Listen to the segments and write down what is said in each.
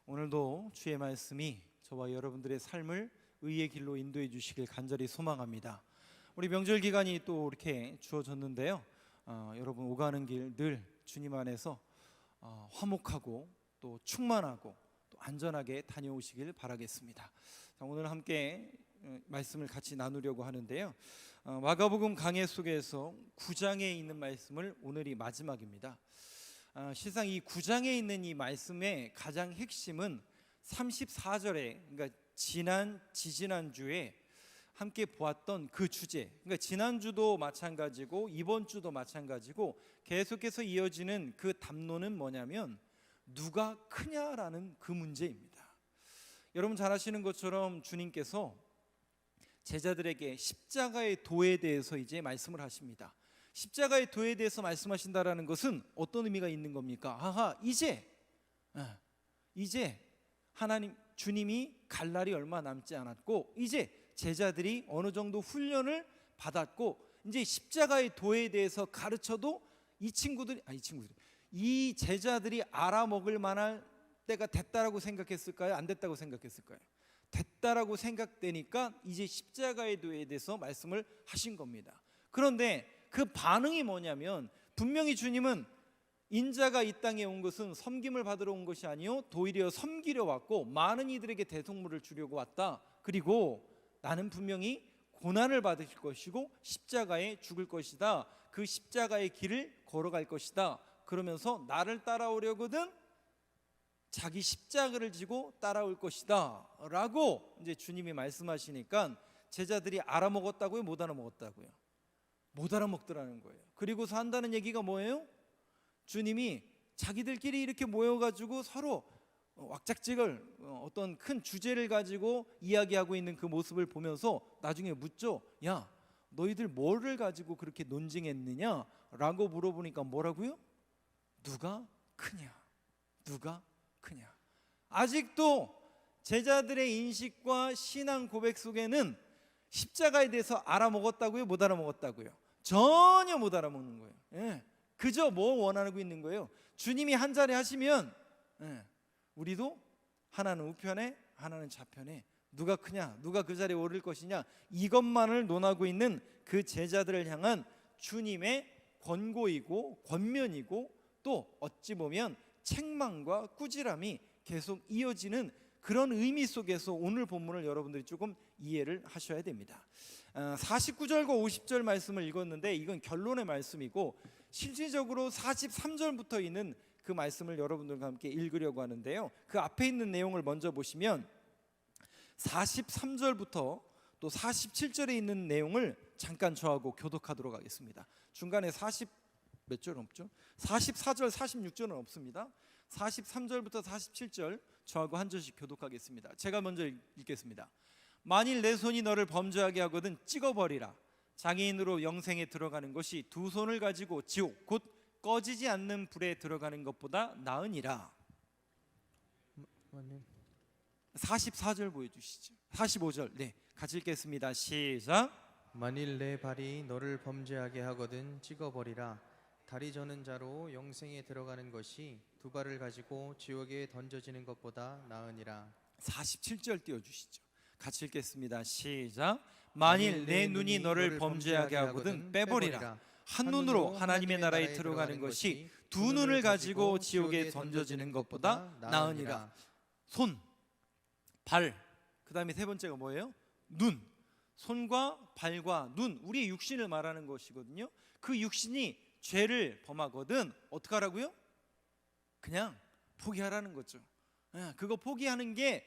오늘도 주의 말씀이 저와 여러분들의 삶을 의의 길로 인도해 주시길 간절히 소망합니다. 우리 명절 기간이 또 이렇게 주어졌는데요. 여러분 오가는 길 늘 주님 안에서 화목하고 또 충만하고 또 안전하게 다녀오시길 바라겠습니다. 자, 오늘 함께 말씀을 같이 나누려고 하는데요. 마가복음 강해 속에서 9장에 있는 말씀을 오늘이 마지막입니다. 실상 이 9장에 있는 이 말씀의 가장 핵심은 34절에, 그러니까 지지난주에 함께 보았던 그 주제, 그러니까 지난주도 마찬가지고 이번 주도 마찬가지고 계속해서 이어지는 그 담론은 뭐냐면 누가 크냐라는 그 문제입니다. 여러분 잘 아시는 것처럼 주님께서 제자들에게 십자가의 도에 대해서 이제 말씀을 하십니다. 십자가의 도에 대해서 말씀하신다라는 것은 어떤 의미가 있는 겁니까? 이제 하나님 주님이 갈 날이 얼마 남지 않았고 이제 제자들이 어느 정도 훈련을 받았고 이제 십자가의 도에 대해서 가르쳐도 이 제자들이 알아먹을 만할 때가 됐다라고 생각했을까요? 안 됐다고 생각했을까요? 됐다라고 생각되니까 이제 십자가의 도에 대해서 말씀을 하신 겁니다. 그런데 그 반응이 뭐냐면 분명히 주님은 인자가 이 땅에 온 것은 섬김을 받으러 온 것이 아니요 도리어 섬기려 왔고 많은 이들에게 대속물을 주려고 왔다. 그리고 나는 분명히 고난을 받으실 것이고 십자가에 죽을 것이다. 그 십자가의 길을 걸어갈 것이다. 그러면서 나를 따라오려거든 자기 십자가를 지고 따라올 것이다 라고 이제 주님이 말씀하시니까 제자들이 알아먹었다고요? 못 알아먹었다고요? 못 알아먹더라는 거예요. 그리고서 한다는 얘기가 뭐예요? 주님이 자기들끼리 이렇게 모여가지고 서로 왁작지껄 어떤 큰 주제를 가지고 이야기하고 있는 그 모습을 보면서 나중에 묻죠. 야, 너희들 뭐를 가지고 그렇게 논쟁했느냐? 라고 물어보니까 뭐라고요? 누가 크냐? 누가 크냐? 아직도 제자들의 인식과 신앙 고백 속에는 십자가에 대해서 알아먹었다고요? 못 알아먹었다고요? 전혀 못 알아먹는 거예요. 그저 뭐 원하고 있는 거예요? 주님이 한 자리 하시면 우리도 하나는 우편에 하나는 좌편에 누가 크냐, 누가 그 자리에 오를 것이냐, 이것만을 논하고 있는 그 제자들을 향한 주님의 권고이고 권면이고 또 어찌 보면 책망과 꾸지람이 계속 이어지는 그런 의미 속에서 오늘 본문을 여러분들이 조금 이해를 하셔야 됩니다. 49절과 50절 말씀을 읽었는데 이건 결론의 말씀이고 실질적으로 43절부터 있는 그 말씀을 여러분들과 함께 읽으려고 하는데요. 그 앞에 있는 내용을 먼저 보시면 43절부터 또 47절에 있는 내용을 잠깐 저하고 교독하도록 하겠습니다. 중간에 몇 절 없죠? 44절, 46절은 없습니다. 43절부터 47절 저하고 한 절씩 교독하겠습니다. 제가 먼저 읽겠습니다. 만일 내 손이 너를 범죄하게 하거든 찍어버리라. 장애인으로 영생에 들어가는 것이 두 손을 가지고 지옥 곧 꺼지지 않는 불에 들어가는 것보다 나으니라. 44절 보여주시죠. 45절 네 같이 읽겠습니다. 시작. 만일 내 발이 너를 범죄하게 하거든 찍어버리라. 다리 저는 자로 영생에 들어가는 것이 두 발을 가지고 지옥에 던져지는 것보다 나으니라. 47절 띄워주시죠. 같이 읽겠습니다. 시작. 만일 내 눈이 너를 범죄하게 하거든 빼버리라. 한 눈으로 하나님의 나라에 들어가는 것이 두 눈을 가지고 지옥에 던져지는 것보다 나으니라. 손, 발, 그 다음에 세 번째가 뭐예요? 눈. 손과 발과 눈, 우리의 육신을 말하는 것이거든요. 그 육신이 죄를 범하거든 어떻게 하라고요? 그냥 포기하라는 거죠. 그거 포기하는 게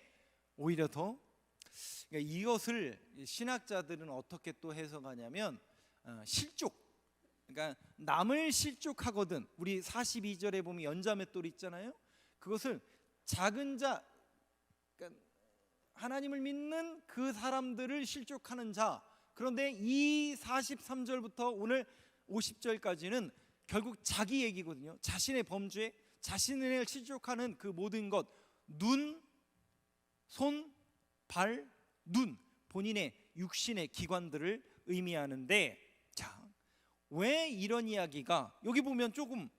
오히려 더, 그러니까 이것을 신학자들은 어떻게 또 해석하냐면 실족, 그러니까 남을 실족하거든, 우리 42절에 보면 연자맷돌 있잖아요. 그것을 작은 자, 그러니까 하나님을 믿는 그 사람들을 실족하는 자. 그런데 이 43절부터 오늘 50절까지는 결국 자기 얘기거든요. 자신의 범죄, 자신을 실족하는 그 모든 것, 눈, 손, 발, 눈, 본인의 육신의 기관들을 의미하는데, 자, 왜 이런 이야기가, 여기 보면 조금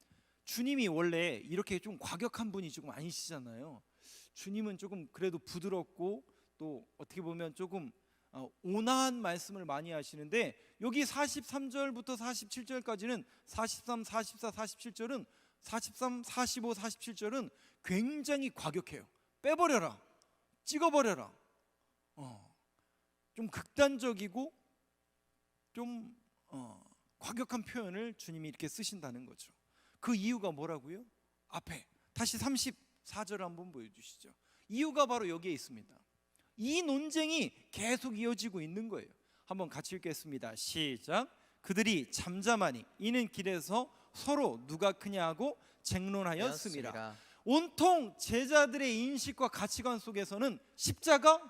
주님이 원래 이렇게 좀 과격한 분이 조금 아니시잖아요. 주님은 조금 그래도 부드럽고 또 어떻게 보면 조금 온화한 말씀을 많이 하시는데, 여기 43절부터 47절까지는 43, 44, 47절은 43, 45, 47절은 굉장히 과격해요. 빼버려라, 찍어버려라. 좀 극단적이고 좀 과격한 표현을 주님이 이렇게 쓰신다는 거죠. 그 이유가 뭐라고요? 앞에 다시 34절 한번 보여주시죠. 이유가 바로 여기에 있습니다. 이 논쟁이 계속 이어지고 있는 거예요. 한번 같이 읽겠습니다. 시작. 그들이 잠잠하니 이는 길에서 서로 누가 크냐 하고 쟁론하였습니다. 온통 제자들의 인식과 가치관 속에서는 십자가,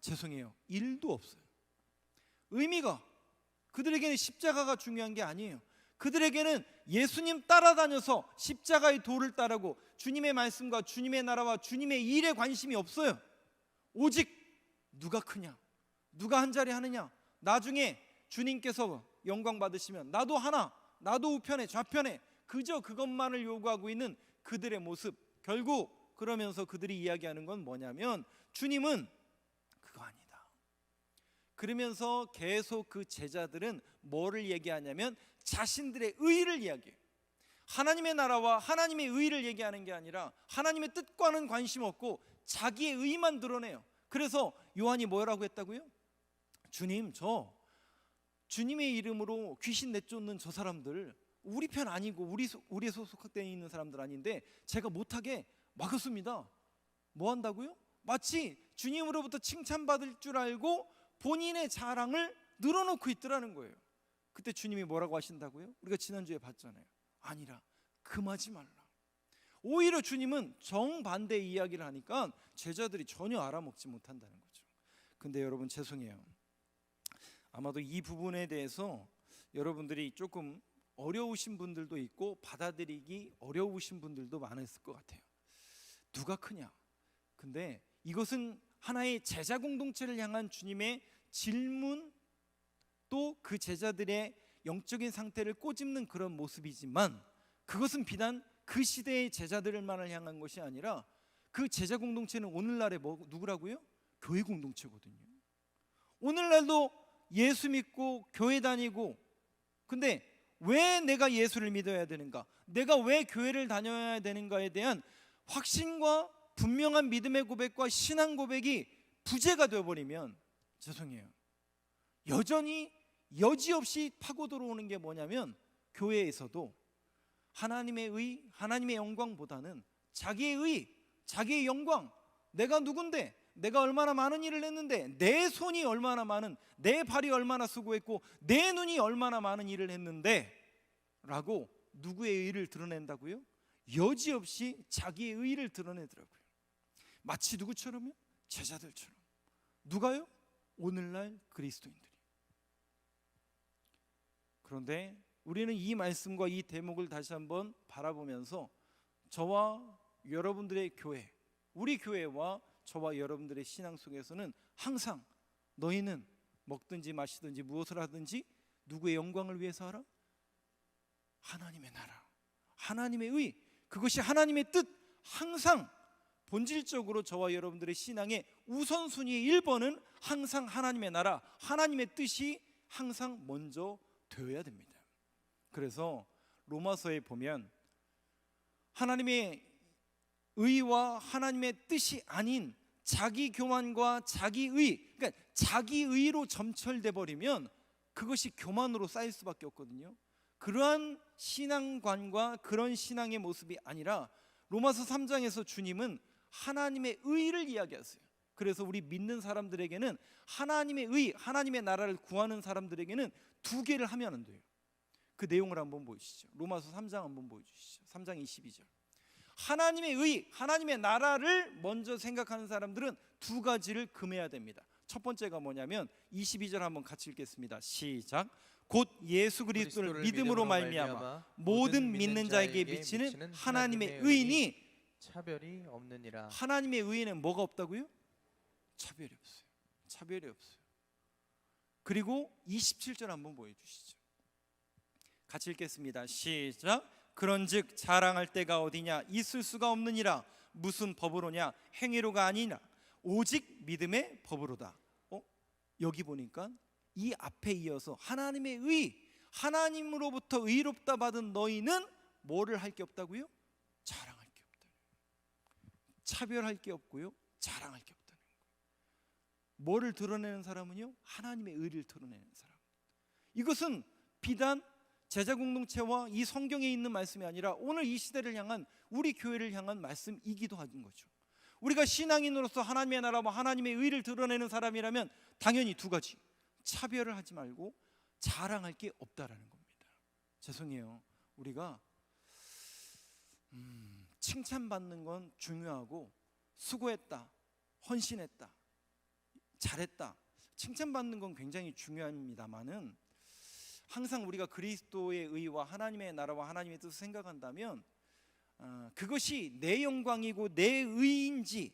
죄송해요, 1도 없어요. 의미가, 그들에게는 십자가가 중요한 게 아니에요. 그들에게는 예수님 따라다녀서 십자가의 도를 따르고 주님의 말씀과 주님의 나라와 주님의 일에 관심이 없어요. 오직 누가 크냐, 누가 한 자리 하느냐, 나중에 주님께서 영광 받으시면 나도 하나, 나도 우편에 좌편에, 그저 그것만을 요구하고 있는 그들의 모습. 결국 그러면서 그들이 이야기하는 건 뭐냐면 주님은 그거 아니다. 그러면서 계속 그 제자들은 뭐를 얘기하냐면 자신들의 의의를 이야기해요. 하나님의 나라와 하나님의 의의를 얘기하는 게 아니라 하나님의 뜻과는 관심 없고 자기의 의의만 드러내요. 그래서 요한이 뭐라고 했다고요? 주님, 저 주님의 이름으로 귀신 내쫓는 저 사람들 우리 편 아니고 우리에 소속되어 있는 사람들 아닌데 제가 못하게 막았습니다. 뭐 한다고요? 마치 주님으로부터 칭찬받을 줄 알고 본인의 자랑을 늘어놓고 있더라는 거예요. 그때 주님이 뭐라고 하신다고요? 우리가 지난주에 봤잖아요. 아니라 금하지 말라. 오히려 주님은 정반대의 이야기를 하니까 제자들이 전혀 알아먹지 못한다는 거죠. 근데 여러분, 죄송해요. 아마도 이 부분에 대해서 여러분들이 조금 어려우신 분들도 있고 받아들이기 어려우신 분들도 많았을 것 같아요. 누가 크냐? 근데 이것은 하나의 제자 공동체를 향한 주님의 질문, 또 그 제자들의 영적인 상태를 꼬집는 그런 모습이지만, 그것은 비단 그 시대의 제자들만을 향한 것이 아니라 그 제자 공동체는 오늘날의 누구라고요? 교회 공동체거든요. 오늘날도 예수 믿고 교회 다니고, 근데 왜 내가 예수를 믿어야 되는가, 내가 왜 교회를 다녀야 되는가에 대한 확신과 분명한 믿음의 고백과 신앙 고백이 부재가 되어버리면, 죄송해요, 여전히 여지없이 파고 들어오는 게 뭐냐면 교회에서도 하나님의 의, 하나님의 영광보다는 자기의 의, 자기의 영광, 내가 누군데, 내가 얼마나 많은 일을 했는데, 내 손이 얼마나 많은, 내 발이 얼마나 수고했고 내 눈이 얼마나 많은 일을 했는데 라고 누구의 의를 드러낸다고요? 여지없이 자기의 의를 드러내더라고요. 마치 누구처럼요? 제자들처럼. 누가요? 오늘날 그리스도인들이. 그런데 우리는 이 말씀과 이 대목을 다시 한번 바라보면서 저와 여러분들의 교회, 우리 교회와 저와 여러분들의 신앙 속에서는 항상 너희는 먹든지 마시든지 무엇을 하든지 누구의 영광을 위해서 하라? 하나님의 나라, 하나님의 의, 그것이 하나님의 뜻, 항상 본질적으로 저와 여러분들의 신앙의 우선순위의 1번은 항상 하나님의 나라, 하나님의 뜻이 항상 먼저 되어야 됩니다. 그래서 로마서에 보면 하나님의 의와 하나님의 뜻이 아닌 자기 교만과 자기 의, 그러니까 자기 의로 점철돼 버리면 그것이 교만으로 쌓일 수밖에 없거든요. 그러한 신앙관과 그런 신앙의 모습이 아니라 로마서 3장에서 주님은 하나님의 의를 이야기하세요. 그래서 우리 믿는 사람들에게는 하나님의 의, 하나님의 나라를 구하는 사람들에게는 두 개를 하면 안 돼요. 그 내용을 한번 보시죠. 로마서 3장 한번 보여주시죠. 3장 22절. 하나님의 의, 하나님의 나라를 먼저 생각하는 사람들은 두 가지를 금해야 됩니다. 첫 번째가 뭐냐면 22절 한번 같이 읽겠습니다. 시작. 곧 예수 그리스도를 믿음으로 말미암아 모든 믿는 자에게 미치는 하나님의 의인이 차별이 없느니라. 하나님의 의인은 뭐가 없다고요? 차별이 없어요. 차별이 없어요. 그리고 27절 한번 보여주시죠. 같이 읽겠습니다. 시작. 그런즉 자랑할 때가 어디냐, 있을 수가 없느니라. 무슨 법으로냐? 행위로가 아니라 오직 믿음의 법으로다. 여기 보니까 이 앞에 이어서 하나님의 의, 하나님으로부터 의롭다 받은 너희는 뭐를 할 게 없다고요? 자랑할 게 없다. 차별할 게 없고요, 자랑할 게 없다는 거예요. 뭐를 드러내는 사람은요? 하나님의 의를 드러내는 사람. 이것은 비단 제자 공동체와 이 성경에 있는 말씀이 아니라 오늘 이 시대를 향한, 우리 교회를 향한 말씀이기도 하는 거죠. 우리가 신앙인으로서 하나님의 나라와 하나님의 의를 드러내는 사람이라면 당연히 두 가지, 차별을 하지 말고 자랑할 게 없다라는 겁니다. 죄송해요, 우리가 칭찬받는 건 중요하고, 수고했다, 헌신했다, 잘했다, 칭찬받는 건 굉장히 중요합니다만은 항상 우리가 그리스도의 의와 하나님의 나라와 하나님의 뜻을 생각한다면 그것이 내 영광이고 내 의인지,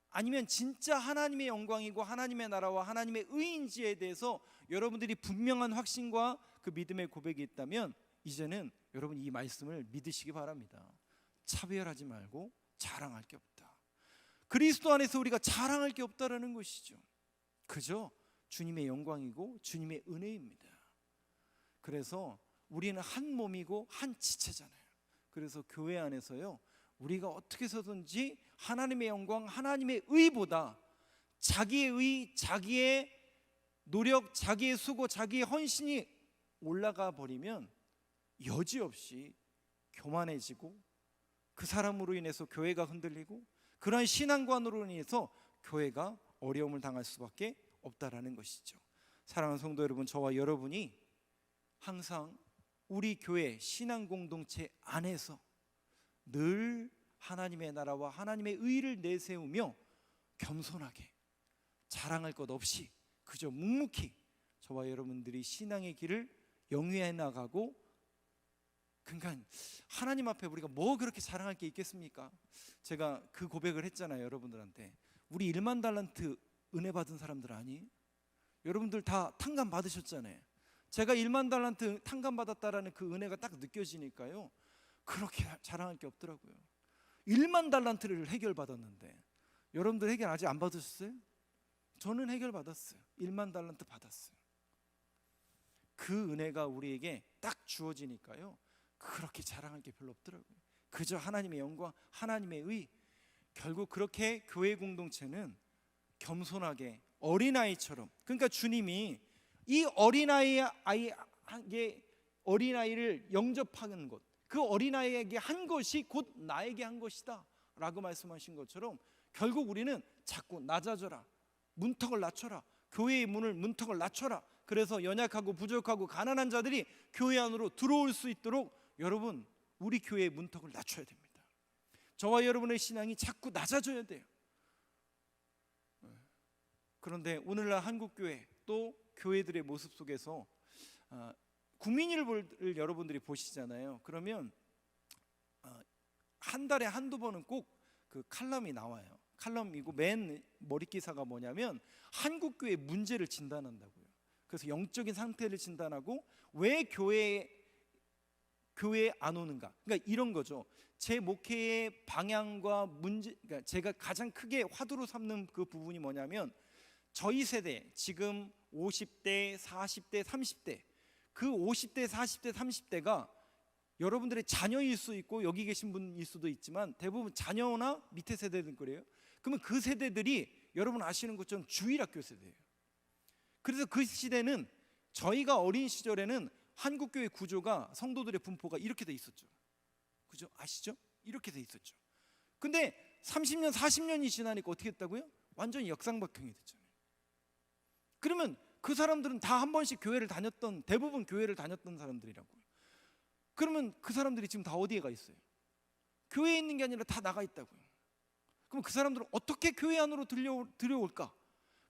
아니면 진짜 하나님의 영광이고 하나님의 나라와 하나님의 의인지에 대해서 여러분들이 분명한 확신과 그 믿음의 고백이 있다면 이제는 여러분 이 말씀을 믿으시기 바랍니다. 차별하지 말고 자랑할 게 없다. 그리스도 안에서 우리가 자랑할 게 없다라는 것이죠. 그저 주님의 영광이고 주님의 은혜입니다. 그래서 우리는 한 몸이고 한 지체잖아요. 그래서 교회 안에서요, 우리가 어떻게 해서든지 하나님의 영광, 하나님의 의보다 자기의 의, 자기의 노력, 자기의 수고, 자기의 헌신이 올라가 버리면 여지없이 교만해지고, 그 사람으로 인해서 교회가 흔들리고, 그런 신앙관으로 인해서 교회가 어려움을 당할 수밖에 없다라는 것이죠. 사랑하는 성도 여러분, 저와 여러분이 항상 우리 교회 신앙 공동체 안에서 늘 하나님의 나라와 하나님의 의를 내세우며 겸손하게 자랑할 것 없이 그저 묵묵히 저와 여러분들이 신앙의 길을 영위해 나가고, 그러니까 하나님 앞에 우리가 뭐 그렇게 자랑할 게 있겠습니까? 제가 그 고백을 했잖아요, 여러분들한테. 우리 1만 달란트 은혜 받은 사람들 아니? 여러분들 다 탕감 받으셨잖아요. 제가 1만 달란트 탕감 받았다라는 그 은혜가 딱 느껴지니까요, 그렇게 자랑할 게 없더라고요. 1만 달란트를 해결 받았는데, 여러분들 해결 아직 안 받으셨어요? 저는 해결 받았어요. 1만 달란트 받았어요. 그 은혜가 우리에게 딱 주어지니까요, 그렇게 자랑할 게 별로 없더라고요. 그저 하나님의 영광, 하나님의 의. 결국 그렇게 교회 공동체는 겸손하게 어린아이처럼, 그러니까 주님이 이 어린아이를 영접하는 것, 그 어린아이에게 한 것이 곧 나에게 한 것이다 라고 말씀하신 것처럼, 결국 우리는 자꾸 낮아져라, 문턱을 낮춰라, 교회의 문턱을 낮춰라. 그래서 연약하고 부족하고 가난한 자들이 교회 안으로 들어올 수 있도록 여러분, 우리 교회의 문턱을 낮춰야 됩니다. 저와 여러분의 신앙이 자꾸 낮아져야 돼요. 그런데 오늘날 한국교회, 또 교회들의 모습 속에서 국민일보를 여러분들이 보시잖아요. 그러면 한 달에 한두 번은 꼭 그 칼럼이 나와요. 칼럼이고 맨 머리 기사가 뭐냐면 한국교회 문제를 진단한다고요. 그래서 영적인 상태를 진단하고 왜 교회에 안 오는가. 그러니까 이런 거죠. 제 목회의 방향과 문제, 그러니까 제가 가장 크게 화두로 삼는 그 부분이 뭐냐면, 저희 세대, 지금 50대, 40대, 30대, 그 50대, 40대, 30대가 여러분들의 자녀일 수 있고 여기 계신 분일 수도 있지만 대부분 자녀나 밑에 세대들 거래요. 그러면 그 세대들이 여러분 아시는 것처럼 주일학교 세대예요. 그래서 그 시대는, 저희가 어린 시절에는 한국교회 구조가, 성도들의 분포가 이렇게 돼 있었죠. 그죠? 아시죠? 이렇게 돼 있었죠. 근데 30년, 40년이 지나니까 어떻게 했다고요? 완전히 역상박형이 됐잖아요. 그러면 그 사람들은 다 한 번씩 교회를 다녔던, 대부분 교회를 다녔던 사람들이라고요. 그러면 그 사람들이 지금 다 어디에 가 있어요? 교회에 있는 게 아니라 다 나가 있다고요. 그럼 그 사람들은 어떻게 교회 안으로 들여올까?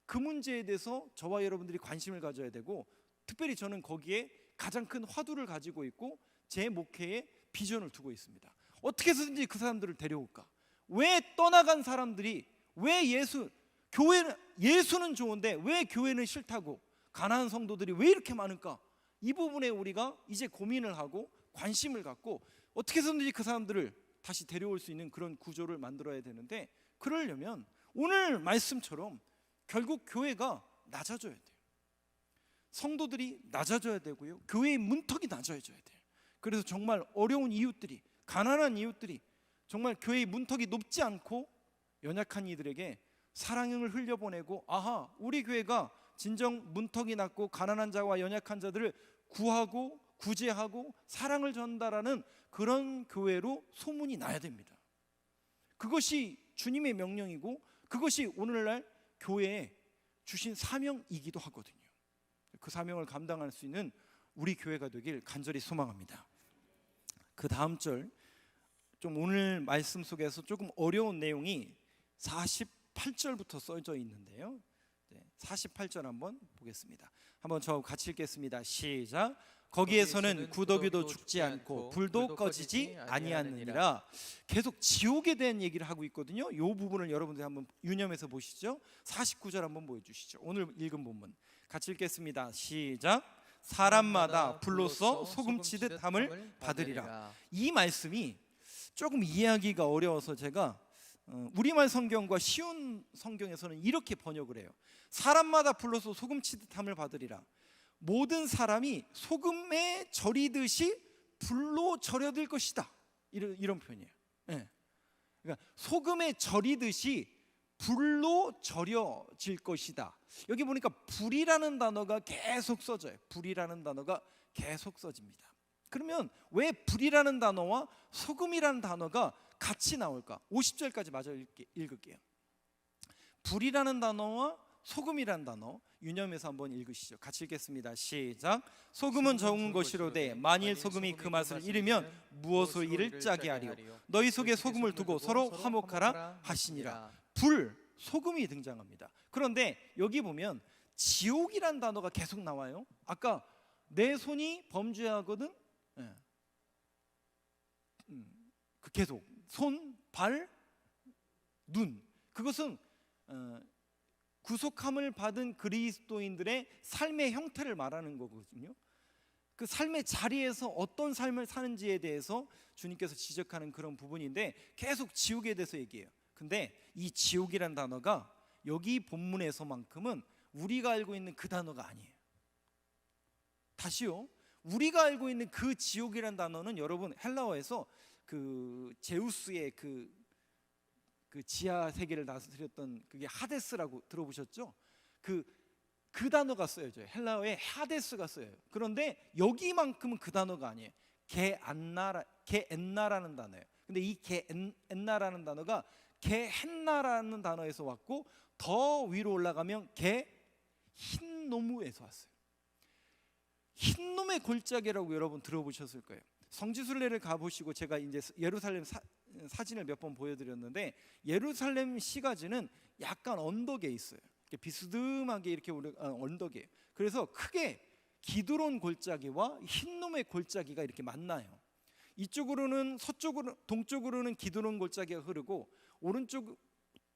그 문제에 대해서 저와 여러분들이 관심을 가져야 되고, 특별히 저는 거기에 가장 큰 화두를 가지고 있고 제 목회에 비전을 두고 있습니다. 어떻게 해서든지 그 사람들을 데려올까? 왜 떠나간 사람들이, 왜 예수는 좋은데 왜 교회는 싫다고, 가난한 성도들이 왜 이렇게 많을까? 이 부분에 우리가 이제 고민을 하고 관심을 갖고 어떻게 해서든지 그 사람들을 다시 데려올 수 있는 그런 구조를 만들어야 되는데, 그러려면 오늘 말씀처럼 결국 교회가 낮아져야 돼요. 성도들이 낮아져야 되고요, 교회의 문턱이 낮아져야 돼요. 그래서 정말 어려운 이웃들이, 가난한 이웃들이 정말 교회의 문턱이 높지 않고 연약한 이들에게 사랑을 흘려보내고, 아하, 우리 교회가 진정 문턱이 낮고 가난한 자와 연약한 자들을 구하고 구제하고 사랑을 전달하는 그런 교회로 소문이 나야 됩니다. 그것이 주님의 명령이고 그것이 오늘날 교회에 주신 사명이기도 하거든요. 그 사명을 감당할 수 있는 우리 교회가 되길 간절히 소망합니다. 그 다음 절, 좀 오늘 말씀 속에서 조금 어려운 내용이 48절부터 써져 있는데요. 48절 한번 보겠습니다. 한번 저 같이 읽겠습니다. 시작. 거기에서는 구더기도 죽지 않고 불도 꺼지지 아니하느니라. 계속 지옥에 대한 얘기를 하고 있거든요. 이 부분을 여러분들 한번 유념해서 보시죠. 49절 한번 보여주시죠. 오늘 읽은 본문 같이 읽겠습니다. 시작. 사람마다 불로써 소금치듯 함을 받으리라. 이 말씀이 조금 이해하기가 어려워서 제가 우리말 성경과 쉬운 성경에서는 이렇게 번역을 해요. 사람마다 불로써 소금치듯 함을 받으리라. 모든 사람이 소금에 절이듯이 불로 절여질 것이다. 이런 표현이에요. 네. 그러니까 소금에 절이듯이 불로 절여질 것이다. 여기 보니까 불이라는 단어가 계속 써져요. 불이라는 단어가 계속 써집니다. 그러면 왜 불이라는 단어와 소금이라는 단어가 같이 나올까? 50절까지 마저 읽을게요. 불이라는 단어와 소금이라는 단어 유념해서 한번 읽으시죠. 같이 읽겠습니다. 시작. 소금은 좋은 것이로되 만일 소금이 그 맛을 잃으면 무엇을 잃을 짝이 하리요. 너희 속에 소금을 두고 서로 화목하라 하시니라. 불, 소금이 등장합니다. 그런데 여기 보면 지옥이란 단어가 계속 나와요. 아까 내 손이 범죄하거든. 그 계속 손, 발, 눈. 그것은 구속함을 받은 그리스도인들의 삶의 형태를 말하는 거거든요. 그 삶의 자리에서 어떤 삶을 사는지에 대해서 주님께서 지적하는 그런 부분인데 계속 지옥에 대해서 얘기해요. 근데 이 지옥이란 단어가 여기 본문에서만큼은 우리가 알고 있는 그 단어가 아니에요. 다시요. 우리가 알고 있는 그 지옥이란 단어는 여러분 헬라어에서 그 제우스의 그 지하 세계를 다스렸던 그게 하데스라고 들어보셨죠? 그 단어가 쓰여져요. 헬라어에 하데스가 쓰여요. 그런데 여기만큼은 그 단어가 아니에요. 게엔나라는 단어예요. 근데 이 게엔나라는 단어가 게헨나라는 단어에서 왔고 더 위로 올라가면 흰노무에서 왔어요. 흰놈의 골짜기라고 여러분 들어보셨을 거예요. 성지순례를 가보시고 제가 이제 예루살렘 사진을 몇 번 보여드렸는데 예루살렘 시가지는 약간 언덕에 있어요. 비스듬하게 이렇게 언덕이에요. 그래서 크게 기드론 골짜기와 흰놈의 골짜기가 이렇게 만나요. 이쪽으로는 동쪽으로는 기드론 골짜기가 흐르고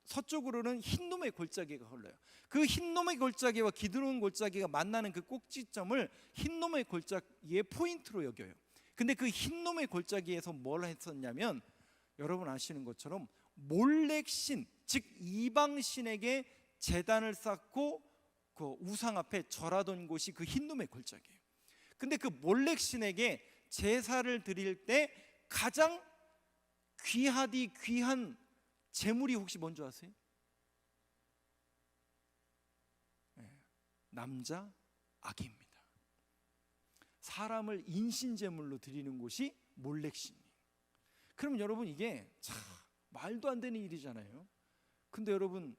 서쪽으로는 흰놈의 골짜기가 흘러요. 그 흰놈의 골짜기와 기드론 골짜기가 만나는 그 꼭지점을 흰놈의 골짜기의 포인트로 여겨요. 근데 그 흰놈의 골짜기에서 뭘 했었냐면 여러분 아시는 것처럼 몰렉신, 즉 이방신에게 제단을 쌓고 그 우상 앞에 절하던 곳이 그 흰놈의 골짜기예요. 근데 그 몰렉신에게 제사를 드릴 때 가장 귀한 제물이 혹시 뭔지 아세요? 남자 아기입니다. 사람을 인신제물로 드리는 곳이 몰렉신이에요. 그럼 여러분 이게 참 말도 안 되는 일이잖아요. 근데 여러분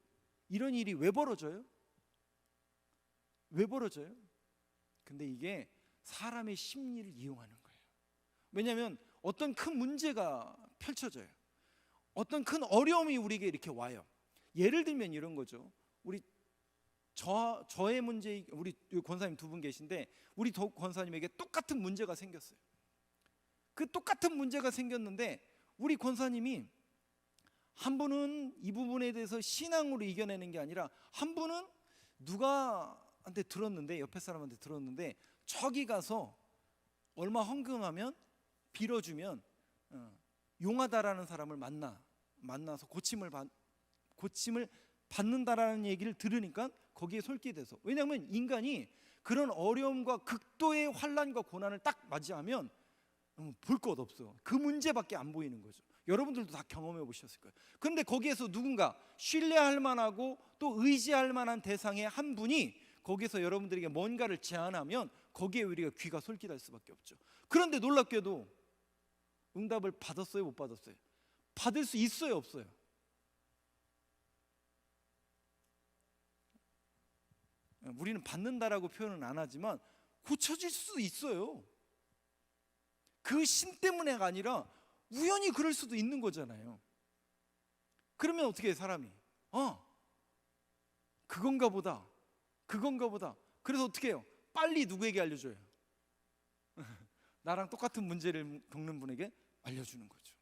이런 일이 왜 벌어져요? 왜 벌어져요? 근데 이게 사람의 심리를 이용하는 거예요. 왜냐하면 어떤 큰 문제가 펼쳐져요. 어떤 큰 어려움이 우리에게 이렇게 와요. 예를 들면 이런 거죠. 저의 문제, 우리 권사님 두 분 계신데 우리 권사님에게 똑같은 문제가 생겼어요. 그 똑같은 문제가 생겼는데 우리 권사님이 한 분은 이 부분에 대해서 신앙으로 이겨내는 게 아니라 한 분은 누가한테 들었는데 옆에 사람한테 들었는데 저기 가서 얼마 헌금하면 빌어주면 용하다라는 사람을 만나서 고침을 받는다라는 얘기를 들으니까 거기에 솔깃해서, 왜냐하면 인간이 그런 어려움과 극도의 환난과 고난을 딱 맞이하면 볼 것 없어요. 그 문제밖에 안 보이는 거죠. 여러분들도 다 경험해 보셨을 거예요. 그런데 거기에서 누군가 신뢰할 만하고 또 의지할 만한 대상의 한 분이 거기서 여러분들에게 뭔가를 제안하면 거기에 우리가 귀가 솔깃할 수밖에 없죠. 그런데 놀랍게도 응답을 받았어요, 못 받았어요? 받을 수 있어요, 없어요? 우리는 받는다라고 표현은 안 하지만 고쳐질 수 있어요. 그 신 때문에가 아니라 우연히 그럴 수도 있는 거잖아요. 그러면 어떻게 해, 사람이? 그건가 보다. 그래서 어떻게 해요? 빨리 누구에게 알려줘요? 나랑 똑같은 문제를 겪는 분에게 알려주는 거죠.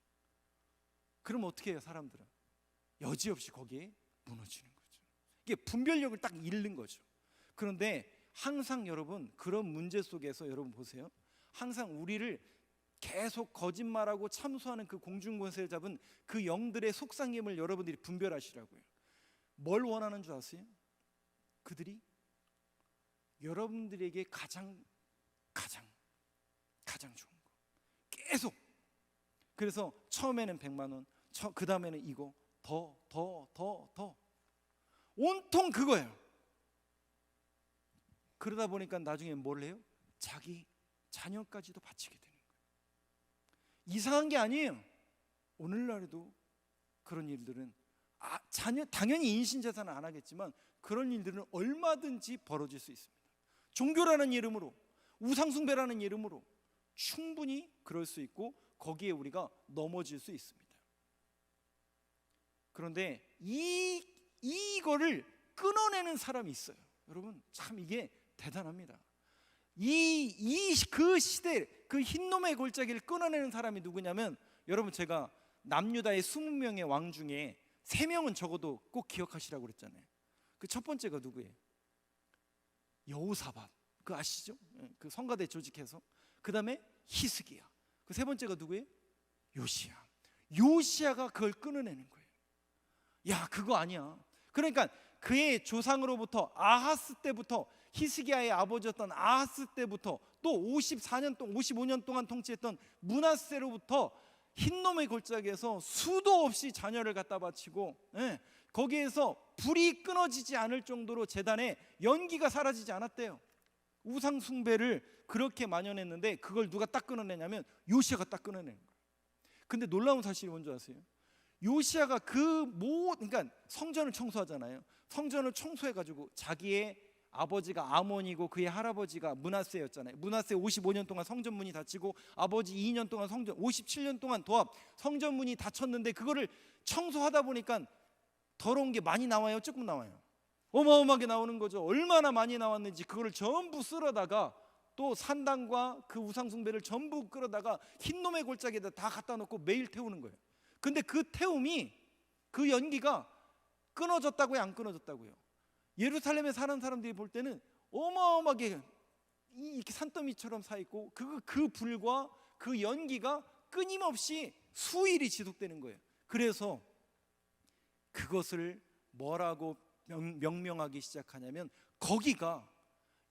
그러면 어떻게 해요, 사람들은? 여지없이 거기에 무너지는 거죠. 이게 분별력을 딱 잃는 거죠. 그런데 항상 여러분, 그런 문제 속에서 여러분 보세요. 항상 우리를 계속 거짓말하고 참소하는 그 공중권세를 잡은 그 영들의 속상임을 여러분들이 분별하시라고요. 뭘 원하는 줄 아세요? 그들이 여러분들에게 가장 좋은 거 계속. 그래서 처음에는 100만 원, 그 다음에는 이거, 더 온통 그거예요. 그러다 보니까 나중에 뭘 해요? 자기 자녀까지도 바치게 되는 거예요. 이상한 게 아니에요. 오늘날에도 그런 일들은 자녀, 당연히 인신재산은 안 하겠지만 그런 일들은 얼마든지 벌어질 수 있습니다. 종교라는 이름으로, 우상숭배라는 이름으로 충분히 그럴 수 있고 거기에 우리가 넘어질 수 있습니다. 그런데 이거를 끊어내는 사람이 있어요. 여러분, 참 이게 대단합니다. 그 시대, 그 흰놈의 골짜기를 끊어내는 사람이 누구냐면, 여러분, 제가 남유다의 20명의 왕 중에 3명은 적어도 꼭 기억하시라고 그랬잖아요. 그 첫 번째가 누구예요? 여호사밧, 그 아시죠? 그 성가대 조직해서. 그 다음에 히스기야. 그 세 번째가 누구예요? 요시야가 그걸 끊어내는 거예요. 야, 그거 아니야. 그러니까 그의 조상으로부터 아하스 때부터, 히스기야의 아버지였던 아하스 때부터 또 54년 동안 55년 동안 통치했던 므낫세로부터 흰놈의 골짜기에서 수도 없이 자녀를 갖다 바치고, 거기에서 불이 끊어지지 않을 정도로 제단에 연기가 사라지지 않았대요. 우상 숭배를 그렇게 만연했는데 그걸 누가 딱 끊어내냐면 요시야가 딱 끊어내는 거예요. 근데 놀라운 사실이 뭔지 아세요? 요시야가 그러니까 성전을 청소하잖아요. 성전을 청소해가지고 자기의 아버지가 아몬이고 그의 할아버지가 므낫세였잖아요. 므낫세 55년 동안 성전문이 닫히고 아버지 2년 동안 57년 동안 도합 성전문이 닫혔는데 그거를 청소하다 보니까 더러운 게 많이 나와요, 조금 나와요? 어마어마하게 나오는 거죠. 얼마나 많이 나왔는지 그거를 전부 쓸어다가 또 산당과 그 우상숭배를 전부 끌어다가 흰놈의 골짜기에다 다 갖다 놓고 매일 태우는 거예요. 근데 그 태움이, 그 연기가 끊어졌다고요, 안 끊어졌다고요? 예루살렘에 사는 사람들이 볼 때는 어마어마하게 이렇게 산더미처럼 사 있고 그 불과 그 연기가 끊임없이 수일이 지속되는 거예요. 그래서 그것을 뭐라고 명명하기 시작하냐면 거기가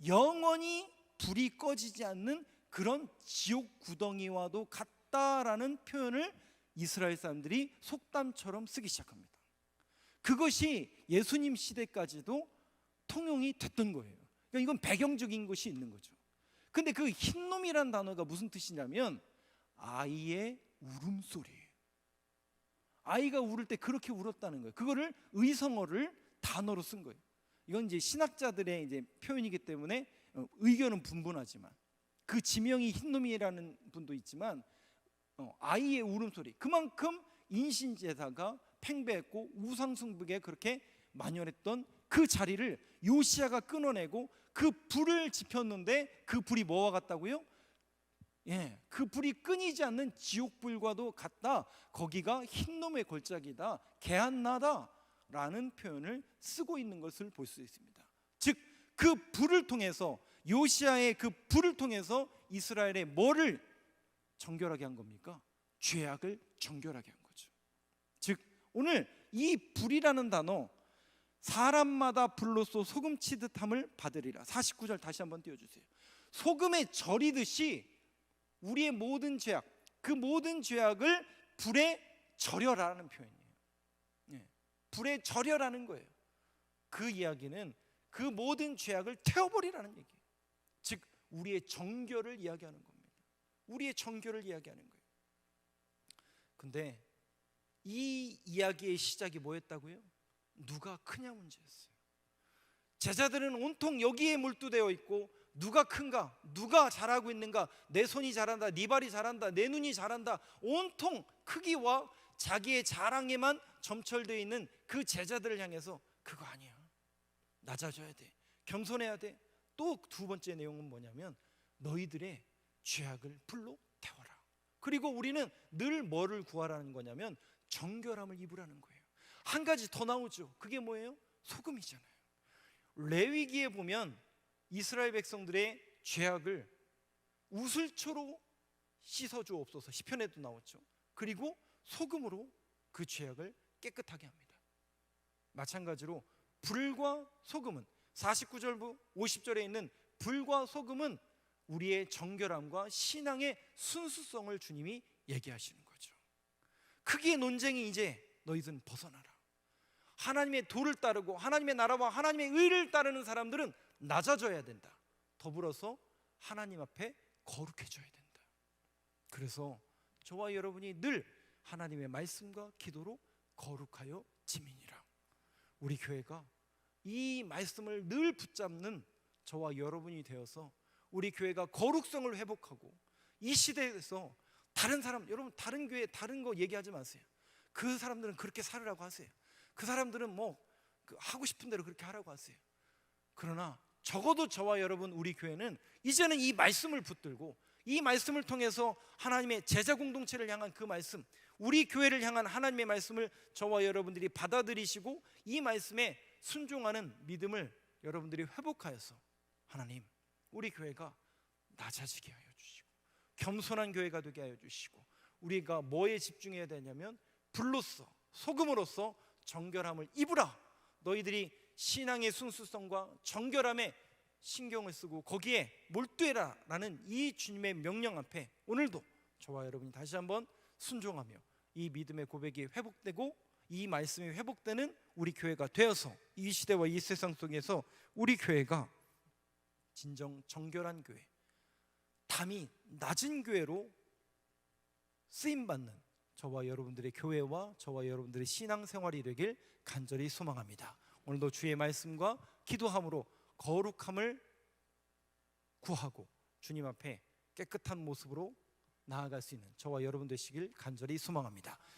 영원히 불이 꺼지지 않는 그런 지옥 구덩이와도 같다라는 표현을 이스라엘 사람들이 속담처럼 쓰기 시작합니다. 그것이 예수님 시대까지도 통용이 됐던 거예요. 그러니까 이건 배경적인 것이 있는 거죠. 근데 그 흰놈이라는 단어가 무슨 뜻이냐면 아이의 울음소리예요. 아이가 울을 때 그렇게 울었다는 거예요. 그거를 의성어를 단어로 쓴 거예요. 이건 이제 신학자들의 이제 표현이기 때문에 의견은 분분하지만, 그 지명이 흰놈이라는 분도 있지만 아이의 울음소리, 그만큼 인신제사가 팽배했고 우상숭배에 그렇게 만연했던 그 자리를 요시야가 끊어내고 그 불을 지폈는데 그 불이 뭐와 같다고요? 그 불이 끊이지 않는 지옥불과도 같다. 거기가 흰놈의 골짜기다, 게한나다라는 표현을 쓰고 있는 것을 볼 수 있습니다. 즉 그 불을 통해서, 요시야의 그 불을 통해서 이스라엘의 뭐를 정결하게 한 겁니까? 죄악을 정결하게 한 거죠. 즉 오늘 이 불이라는 단어, 사람마다 불로써 소금 치듯함을 받으리라. 49절 다시 한번 띄워주세요. 소금에 절이듯이 우리의 모든 죄악, 그 모든 죄악을 불에 절여라는 표현이에요. 불에 절여라는 거예요. 그 이야기는 그 모든 죄악을 태워버리라는 얘기예요. 즉 우리의 정결을 이야기하는 겁니다. 우리의 정결을 이야기하는 거예요. 근데 이 이야기의 시작이 뭐였다고요? 누가 크냐 문제였어요. 제자들은 온통 여기에 몰두되어 있고 누가 큰가, 누가 잘하고 있는가, 내 손이 잘한다, 네 발이 잘한다, 내 눈이 잘한다, 온통 크기와 자기의 자랑에만 점철되어 있는 그 제자들을 향해서 그거 아니야, 낮아져야 돼, 겸손해야 돼. 또 두 번째 내용은 뭐냐면 너희들의 죄악을 불로 태워라. 그리고 우리는 늘 뭐를 구하라는 거냐면 정결함을 입으라는 거예요. 한 가지 더 나오죠. 그게 뭐예요? 소금이잖아요. 레위기에 보면 이스라엘 백성들의 죄악을 우슬초로 씻어주옵소서 시편에도 나왔죠. 그리고 소금으로 그 죄악을 깨끗하게 합니다. 마찬가지로 불과 소금은 49절 50절에 있는 불과 소금은 우리의 정결함과 신앙의 순수성을 주님이 얘기하시는 거죠. 크기의 논쟁이 이제 너희들은 벗어나라. 하나님의 도를 따르고 하나님의 나라와 하나님의 의를 따르는 사람들은 낮아져야 된다. 더불어서 하나님 앞에 거룩해져야 된다. 그래서 저와 여러분이 늘 하나님의 말씀과 기도로 거룩하여 지민이라. 우리 교회가 이 말씀을 늘 붙잡는 저와 여러분이 되어서 우리 교회가 거룩성을 회복하고 이 시대에서 다른 사람, 여러분 다른 교회 다른 거 얘기하지 마세요. 그 사람들은 그렇게 살으라고 하세요. 그 사람들은 뭐 하고 싶은 대로 그렇게 하라고 하세요. 그러나 적어도 저와 여러분 우리 교회는 이제는 이 말씀을 붙들고 이 말씀을 통해서 하나님의 제자 공동체를 향한 그 말씀, 우리 교회를 향한 하나님의 말씀을 저와 여러분들이 받아들이시고 이 말씀에 순종하는 믿음을 여러분들이 회복하여서 하나님 우리 교회가 낮아지게 하여 주시고 겸손한 교회가 되게 하여 주시고 우리가 뭐에 집중해야 되냐면 불로써 소금으로써 정결함을 입으라. 너희들이 신앙의 순수성과 정결함에 신경을 쓰고 거기에 몰두해라 라는 이 주님의 명령 앞에 오늘도 저와 여러분이 다시 한번 순종하며 이 믿음의 고백이 회복되고 이 말씀이 회복되는 우리 교회가 되어서 이 시대와 이 세상 속에서 우리 교회가 진정 정결한 교회, 담이 낮은 교회로 쓰임받는 저와 여러분들의 교회와 저와 여러분들의 신앙생활이 되길 간절히 소망합니다. 오늘도 주의 말씀과 기도함으로 거룩함을 구하고 주님 앞에 깨끗한 모습으로 나아갈 수 있는 저와 여러분 되시길 간절히 소망합니다.